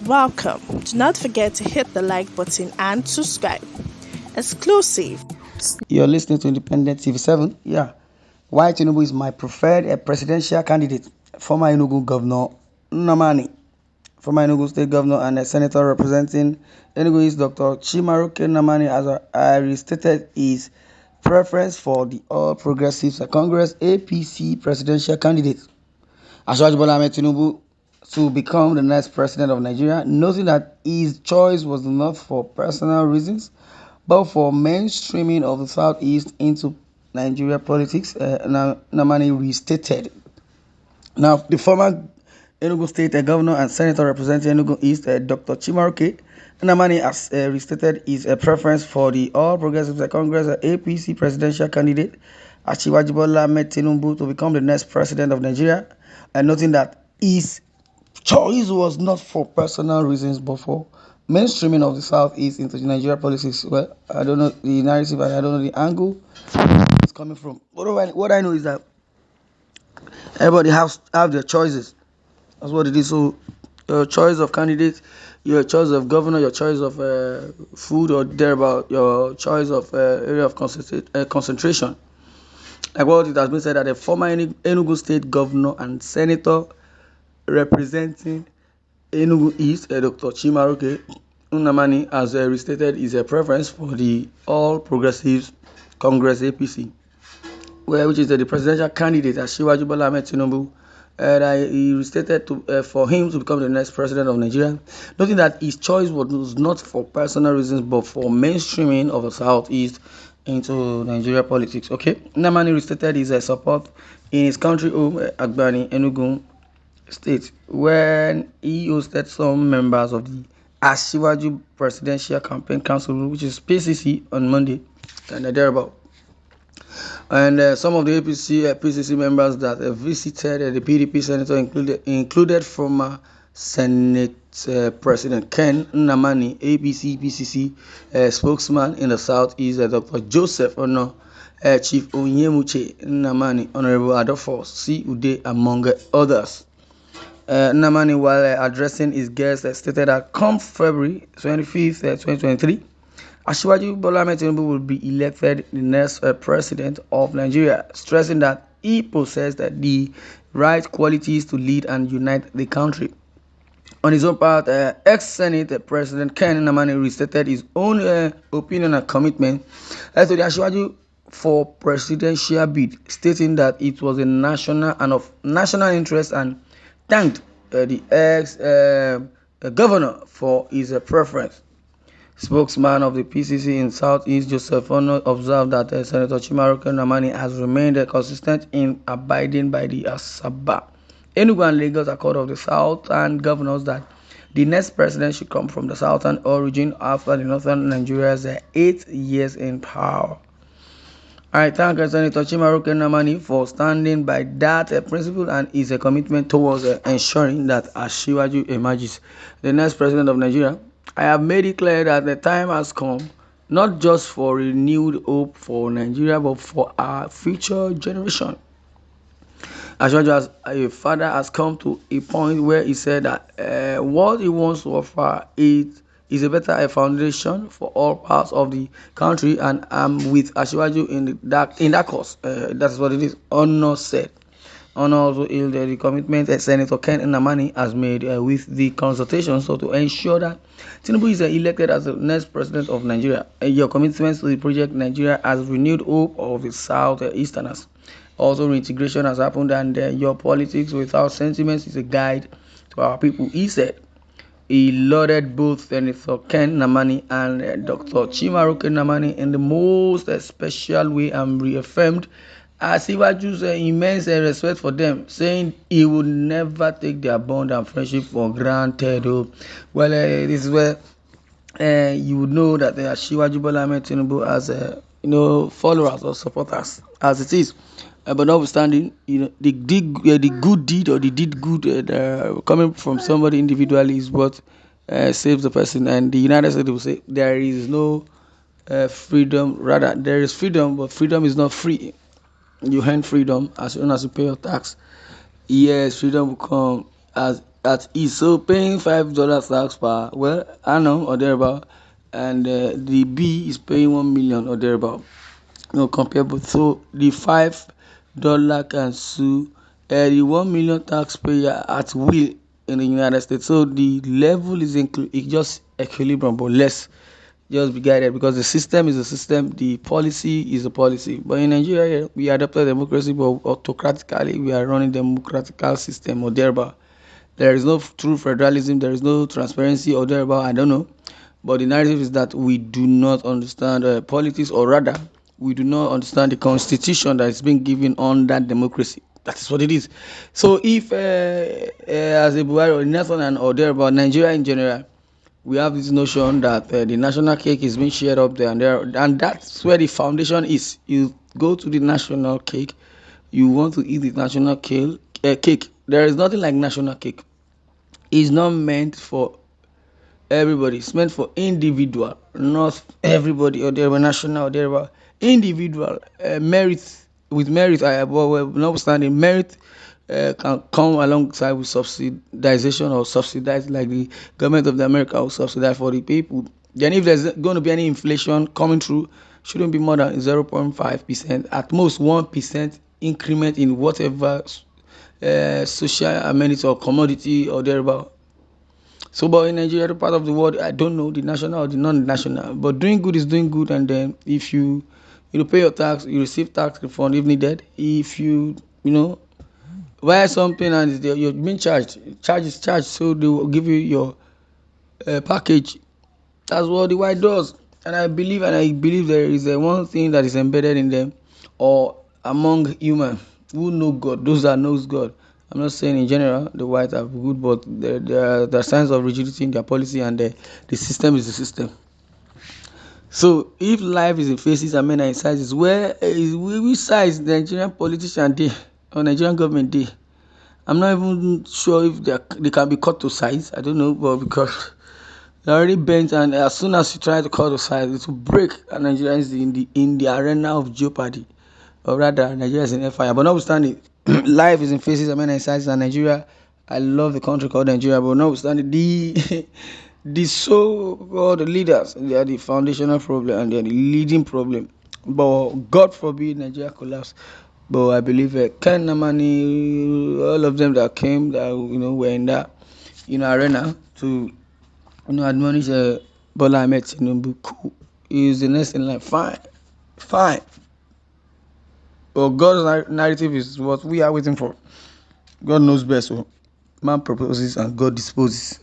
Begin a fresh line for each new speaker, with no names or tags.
Welcome. Do not forget to hit the like button and subscribe. Exclusive.
You're listening to Independent TV 7. Yeah. Why Tinubu is my preferred presidential candidate. Former Enugu Governor Nnamani. Former Enugu State Governor and a Senator representing Enugu is Dr. Chimaroke Nnamani has restated his preference for the All Progressives Congress APC presidential candidate. Ashwaj Bola Ahmed Tinubu to become the next president of Nigeria, noting that his choice was not for personal reasons but for mainstreaming of the Southeast into Nigeria politics. Nnamani restated. Now, the former Enugu State Governor and Senator representing Enugu East, Dr. Chimaroke Nnamani, has restated his preference for the All Progressives Congress APC presidential candidate Ashwaj Bola Ahmed Tinubu to become the next president of Nigeria, and noting that his choice was not for personal reasons but for mainstreaming of the Southeast into the Nigeria policies. Well, I don't know the narrative and I don't know the angle it's coming from. What I know is that everybody have their choices. That's what it is. So your choice of candidate, your choice of governor, your choice of food or thereabout, your choice of area of concentration. Like what it has been said that the former Enugu State Governor and Senator representing Enugu East, Dr. Chimaroke Nnamani has restated his preference for the All Progressives Congress APC, which is the presidential candidate Ashwaju Bola Ahmed Tinubu. That he restated for him to become the next president of Nigeria, noting that his choice was not for personal reasons but for mainstreaming of the Southeast into Nigeria politics. Okay, Nnamani restated his support in his country home, Agbani, Enugu State, when he hosted some members of the Asiwaju Presidential Campaign Council, which is PCC, on Monday and thereabout. And some of the PCC members that visited the PDP senator included former Senate President Ken Nnamani, APC PCC spokesman in the Southeast, Dr. Joseph Ono, Chief Onyemuche Nnamani, Honorable Adolphus C. Ude, among others. Nnamani, while addressing his guests, stated that come February 25th, 2023, Ashwaju Bola Ahmed Tinubu will be elected the next president of Nigeria, stressing that he possessed the right qualities to lead and unite the country. On his own part, ex-Senate President Ken Nnamani restated his own opinion and commitment to the Ashwaju for presidential bid, stating that it was a national and of national interest, and thanked the ex-governor for his preference. Spokesman of the PCC in Southeast, Joseph Ono, observed that Senator Chimaroke Nnamani has remained consistent in abiding by the Asaba, Enugu and Lagos Accord of the Southern governors that the next president should come from the Southern origin after the Northern Nigeria's 8 years in power. I thank Senator Chimaroke Nnamani for standing by that principle and his commitment towards ensuring that Asiwaju emerges the next president of Nigeria. I have made it clear that the time has come not just for renewed hope for Nigeria but for our future generation. Asiwaju as a father has come to a point where he said that what he wants to offer is a better foundation for all parts of the country, and I'm with Asiwaju in that cause. That's what it is. Honor said. Honor also hailed the commitment Senator Ken Nnamani has made with the consultation, so to ensure that Tinubu is elected as the next president of Nigeria. Your commitment to the project Nigeria has renewed hope of the Southeasterners. Also, reintegration has happened, and your politics without sentiments is a guide to our people, he said. He lauded both Senator Ken Nnamani and Dr. Chimaroke Nnamani in the most special way and reaffirmed Asiwaju's immense respect for them, saying he would never take their bond and friendship for granted. Well, this is where you would know that Asiwaju Bola Ahmed Tinubu has followers or supporters as it is. But notwithstanding, the good deed or the did good coming from somebody individually is what saves the person. And the United States will say there is no freedom. Rather, there is freedom, but freedom is not free. You earn freedom as soon as you pay your tax. Yes, freedom will come as at ease. So paying $5 tax per, well, I know or thereabout, and the B is paying 1 million or thereabout. No, compare both. So the $5 can sue the 1 million taxpayer at will in the United States. So the level is it just equilibrium, but less just be guided because the system is a system, the policy is a policy. But in Nigeria, here, we adopted democracy, but autocratically we are running democratical system or thereabout. There is no true federalism, there is no transparency or thereabout. I don't know. But the narrative is that we do not understand politics, or rather, we do not understand the constitution that is being given on that democracy. That is what it is. So if, as a Buhari or Nathan and or thereabout, Nigeria in general, we have this notion that the national cake is being shared up there, and that's where the foundation is. You go to the national cake, you want to eat the national cake. There is nothing like national cake. It's not meant for everybody. It's meant for individual, not everybody or their national or their individual. Merit, with merit, notwithstanding merit can come alongside with subsidization or subsidize, like the government of the America will subsidize for the people. Then if there's going to be any inflation coming through, shouldn't be more than 0.5%, at most 1% increment in whatever social amenity or commodity or thereabout. So, but in Nigeria, the part of the world, I don't know the national or the non-national. But doing good is doing good, and then if you pay your tax, you receive tax refund if needed. If you buy something and you're being charge is charged, so they will give you your package. That's what the white does, and I believe there is one thing that is embedded in them, or among human who know God, those that knows God. I'm not saying in general the white are good, but there are signs of rigidity in their policy, and the system is the system. So if life is in phases and men are in sizes, where is which size the Nigerian politician dey or Nigerian government dey? I'm not even sure if they can be cut to size. I don't know, but because they're already bent, and as soon as you try to cut the size, it will break. And Nigeria is in the arena of jeopardy, or rather, Nigeria is in fire. But notwithstanding, life is in phases and many sizes, and Nigeria. I love the country called Nigeria, but notwithstanding, the so-called leaders, they are the foundational problem and they are the leading problem. But God forbid Nigeria collapse. But I believe Ken Nnamani, all of them that came, that were in that arena to admonish Bola Ahmed Tinubu. Cool. Is the next in line. Fine, fine. But God's narrative is what we are waiting for. God knows best. So man proposes and God disposes.